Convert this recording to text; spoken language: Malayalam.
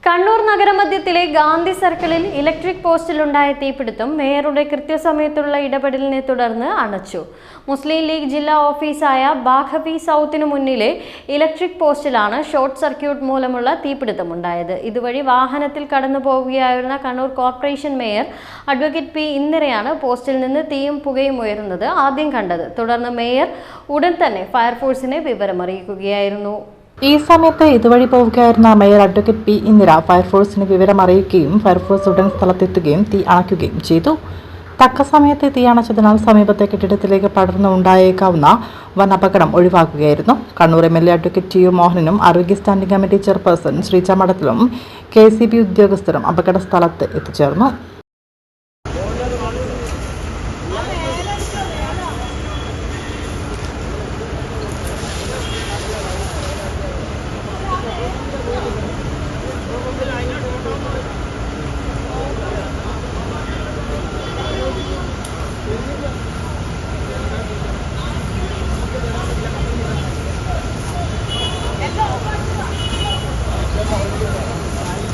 കണ്ണൂർ നഗരമധ്യത്തിലെ ഗാന്ധി സർക്കിളിൽ ഇലക്ട്രിക് പോസ്റ്റിലുണ്ടായ തീപിടുത്തം മേയറുടെ കൃത്യസമയത്തുള്ള ഇടപെടലിനെ തുടർന്ന് അണച്ചു. മുസ്ലിം ലീഗ് ജില്ലാ ഓഫീസായ ബാഖവി സൗത്തിന് മുന്നിലെ ഇലക്ട്രിക് പോസ്റ്റിലാണ് ഷോർട്ട് സർക്യൂട്ട് മൂലമുള്ള തീപിടുത്തമുണ്ടായത്. ഇതുവഴി വാഹനത്തിൽ കടന്നു പോവുകയായിരുന്ന Kannur corporation mayor advocate P ഇന്ദിരയാണ് പോസ്റ്റിൽ നിന്ന് തീയും പുകയും ഉയരുന്നത് ആദ്യം കണ്ടത്. തുടർന്ന് മേയർ ഉടൻ തന്നെ ഫയർഫോഴ്സിനെ വിവരമറിയിക്കുകയായിരുന്നു. ഈ സമയത്ത് ഇതുവഴി പോവുകയായിരുന്ന മേയർ അഡ്വക്കേറ്റ് പി ഇന്ദിര ഫയർഫോഴ്സിന് വിവരം അറിയിക്കുകയും ഫയർഫോഴ്സ് ഉടൻ സ്ഥലത്തെത്തുകയും തീ അണയ്ക്കുകയും ചെയ്തു. തക്ക സമയത്ത് തീ അണച്ചതിനാൽ സമീപത്തെ കെട്ടിടത്തിലേക്ക് പടർന്നു ഉണ്ടായേക്കാവുന്ന വൻ അപകടം ഒഴിവാക്കുകയായിരുന്നു. Kannur MLA advocate T. U. മോഹനനും ആരോഗ്യ സ്റ്റാൻഡിംഗ് കമ്മിറ്റി ചെയർപേഴ്സൺ ശ്രീ ചമടത്തിലും KCB ഉദ്യോഗസ്ഥരും അപകട സ്ഥലത്ത് എത്തിച്ചേർന്നു.